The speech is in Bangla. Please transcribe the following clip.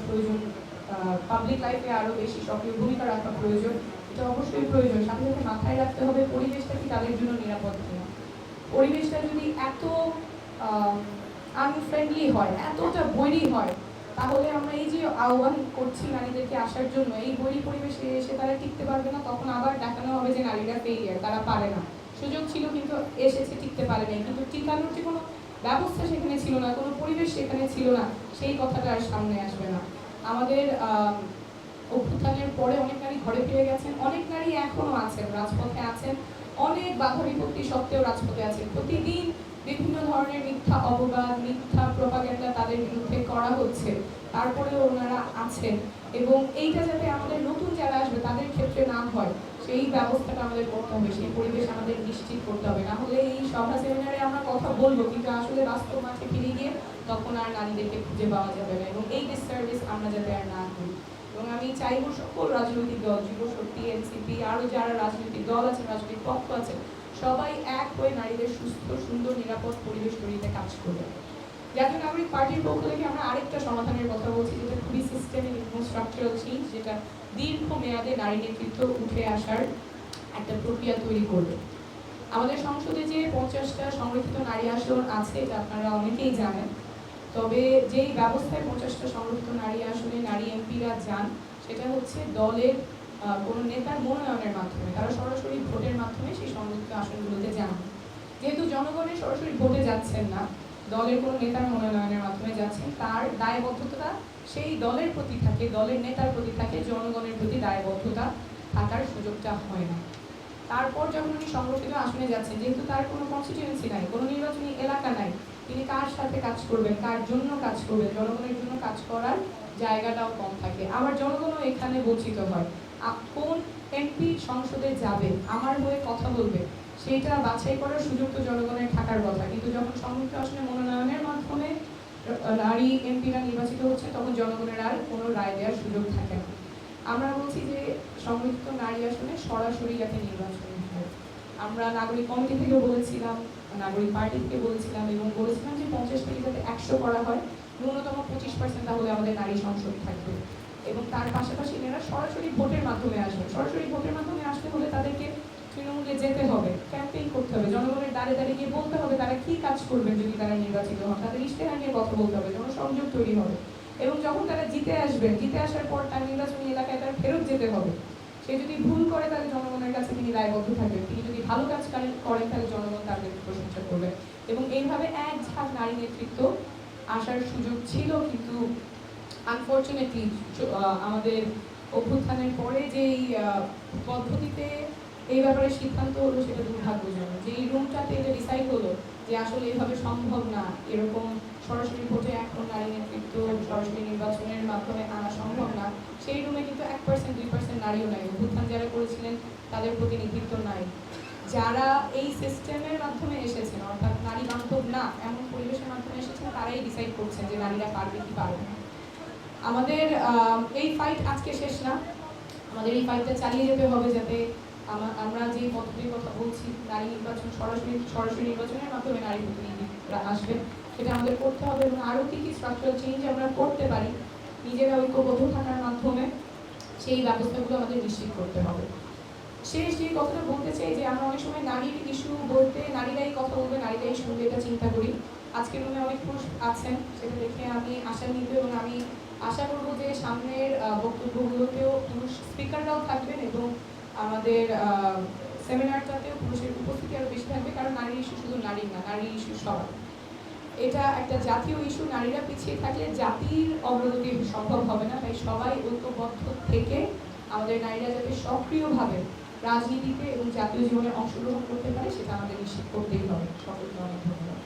প্রয়োজন, পাবলিক লাইফে আরও বেশি সক্রিয় ভূমিকা রাখা প্রয়োজন, এটা অবশ্যই প্রয়োজন। সাথে সাথে মাথায় রাখতে হবে পরিবেশটা কি তাদের জন্য নিরাপদ কিনা। পরিবেশটা যদি এত আনফ্রেন্ডলি হয়, এতটা বৈরী হয়, তাহলে আমরা এই যে আহ্বান করছি নারীদেরকে আসার জন্য, এই বৈরী পরিবেশে এসে তারা টিকতে পারবে না। তখন আবার দেখানো হবে যে নারীরা ফেলিয়ার, তারা পারে না। সুযোগ ছিল কিন্তু এসেছে, টিকতে পারে নাই, কিন্তু টিকানোর যে কোনো ব্যবস্থা সেখানে ছিল না, কোনো পরিবেশ সেখানে ছিল না, সেই কথাটা আর সামনে আসবে না। আমাদের অভ্যুত্থানের পরে অনেক নারী ঘরে ফিরে গেছেন, অনেক নারী এখনো আছেন, রাজপথে আছেন, অনেক বাধা বিপত্তি সত্ত্বেও রাজপথে আছেন। প্রতিদিন বিভিন্ন ধরনের মিথ্যা অপবাদ, মিথ্যা প্রপাগান্ডা তাদের বিরুদ্ধে করা হচ্ছে, তারপরেও ওনারা আছেন। এবং এইটা যাতে আমাদের নতুন যারা আসবে তাদের ক্ষেত্রে না হয়, সেই ব্যবস্থাটা আমাদের করতে হবে, সেই পরিবেশ আমাদের নিশ্চিত করতে হবে। না হলে এই সভা সেমিনারে আমরা কথা বলবো, কিন্তু আসলে বাস্তব মাঠে ফিরে গিয়ে তখন আর নারীদেরকে খুঁজে পাওয়া যাবে না। এবং এই ডিসসার্ভিস আমরা যাতে আর না করি। এবং আমি চাইবো সকল রাজনৈতিক দল, যুবশক্তি, এনসিপি, আরও যারা রাজনৈতিক দল আছে, রাজনৈতিক পক্ষ আছে, সবাই এক হয়ে নারীদের সুস্থ, সুন্দর, নিরাপদ পরিবেশ তৈরিতে কাজ করবে। জাতীয় নাগরিক পার্টির পক্ষ থেকে আমরা আরেকটা সমাধানের কথা বলছি, যেটা খুবই সিস্টেমিক এবং স্ট্রাকচারাল চেঞ্জ, যেটা দীর্ঘমেয়াদে নারী নেতৃত্ব উঠে আসার একটা প্রক্রিয়া তৈরি করবে। আমাদের সংসদে যে 50টা সংরক্ষিত নারী আসন আছে, এটা আপনারা অনেকেই জানেন। তবে যেই ব্যবস্থায় 50টা সংরক্ষিত নারী আসনে নারী এমপিরা যান, সেটা হচ্ছে দলের কোনো নেতার মনোনয়নের মাধ্যমে, তারা সরাসরি ভোটের মাধ্যমে সেই সংরক্ষিত আসনগুলোতে যান। যেহেতু জনগণের সরাসরি ভোটে যাচ্ছেন না, দলের কোনো নেতার মনোনয়নের মাধ্যমে যাচ্ছেন, তার দায়বদ্ধতা সেই দলের প্রতি থাকে, দলের নেতার প্রতি থাকে, জনগণের প্রতি দায়বদ্ধতা থাকার সুযোগটা হয় না। তারপর যখন উনি সংরক্ষিত আসনে যাচ্ছেন, যেহেতু তার কোনো কনস্টিটিউয়েন্সি নাই, কোনো নির্বাচনী এলাকা নাই, তিনি কার সাথে কাজ করবেন, কার জন্য কাজ করবেন, জনগণের জন্য কাজ করার জায়গাটাও কম থাকে। আবার জনগণও এখানে বঞ্চিত হয়। কোন এমপি সংসদে যাবে, আমার হয়ে কথা বলবে, সেইটা বাছাই করার সুযোগ তো জনগণের থাকার কথা। কিন্তু যখন সংরক্ষিত আসনে মনোনয়নের মাধ্যমে নারী এমপিরা নির্বাচিত হচ্ছে, তখন জনগণের আর কোনো রায় দেওয়ার সুযোগ থাকে না। আমরা বলছি যে সংরক্ষিত নারী আসনে সরাসরি যাতে নির্বাচন হয়। আমরা নাগরিক কমিটি থেকেও বলেছিলাম, নাগরিক পার্টি থেকে বলেছিলাম, এবং বলেছিলাম যে 50 থেকে যাতে 100 করা হয়, ন্যূনতম 25% তাহলে আমাদের নারী সংসদ থাকবে। এবং তার পাশাপাশি এরা সরাসরি ভোটের মাধ্যমে আসবে। সরাসরি ভোটের মাধ্যমে আসতে হলে তাদেরকে তৃণমূলে যেতে হবে, ক্যাম্পেইন করতে হবে, জনগণের দ্বারে দ্বারে গিয়ে বলতে হবে তারা কি কাজ করবেন যদি তারা নির্বাচিত হন, তাদের ইশতেহার নিয়ে কথা বলতে হবে, জনসংযোগ তৈরি হবে। এবং যখন তারা জিতে আসবেন, জিতে আসার পর তার নির্বাচনী এলাকায় তার ফেরত যেতে হবে। সে যদি ভুল করে তাহলে জনগণের কাছে তিনি দায়বদ্ধ থাকবেন, তিনি যদি ভালো কাজ করেন তাহলে জনগণ তাদের প্রশংসা করবে। এবং এইভাবে এক ঝাঁক নারী নেতৃত্ব আসার সুযোগ ছিল, কিন্তু আনফর্চুনেটলি আমাদের অভ্যুত্থানের পরে যেই পদ্ধতিতে এই ব্যাপারে সিদ্ধান্ত হলো, সেটা দুর্ভাগ্যজনক। যে এই রুমটাতে এটা ডিসাইড হলো যে আসলে এভাবে সম্ভব না, এরকম সরাসরি ভোটে এখন নারী নেতৃত্ব সরাসরি নির্বাচনের মাধ্যমে আনা সম্ভব না, সেই রুমে কিন্তু 1% 2% নারীও নাই। অভ্যুত্থান যারা করেছিলেন তাদের প্রতিনিধিত্ব নাই। যারা এই সিস্টেমের মাধ্যমে এসেছেন, অর্থাৎ নারী বান্ধব না এমন পরিবেশের মাধ্যমে এসেছেন, তারাই ডিসাইড করছেন যে নারীরা পারবে কি পারবে না। আমাদের এই ফাইট আজকে শেষ না, আমাদের এই ফাইটটা চালিয়ে যেতে হবে, যাতে আমরা যে পদ্ধতির কথা বলছি, নারী নির্বাচন, সরাসরি নির্বাচনের মাধ্যমে নারী প্রতিনিধিরা আসবে, সেটা আমাদের করতে হবে। এবং আরও কি কি স্ট্রাকচারাল চেঞ্জ আমরা করতে পারি নিজেরা ঐক্যবদ্ধ থাকার মাধ্যমে, সেই ব্যবস্থাগুলো আমাদের নিশ্চিত করতে হবে। শেষ যে কথাটা বলতে চাই, যে আমরা অনেক সময় নারীর ইস্যু বলতে নারীরাই কথা বলবে, নারীরাই শুনবে, এটা চিন্তা করি। আজকের রুমে অনেক পুরুষ আছেন, সেটা দেখে আমি আশান্বিত, এবং আমি আশা করবো যে সামনের বক্তব্যগুলোতেও পুরুষ স্পিকাররাও থাকবেন, এবং আমাদের সেমিনারটাতেও পুরুষের উপস্থিতি আরও বেশি থাকবে। কারণ নারীর ইস্যু শুধু নারীর না, নারীর ইস্যু সবার। এটা একটা জাতীয় ইস্যু, নারীরা পিছিয়ে থাকলে জাতির অগ্রগতি সম্ভব হবে না। তাই সবাই ঐক্যবদ্ধ থেকে আমাদের নারীরা যাতে সক্রিয়ভাবে রাজনীতিতে এবং জাতীয় জীবনে অংশগ্রহণ করতে পারে, সেটা আমাদের নিশ্চিত করতেই হবে। সকলকে অনেক ধন্যবাদ।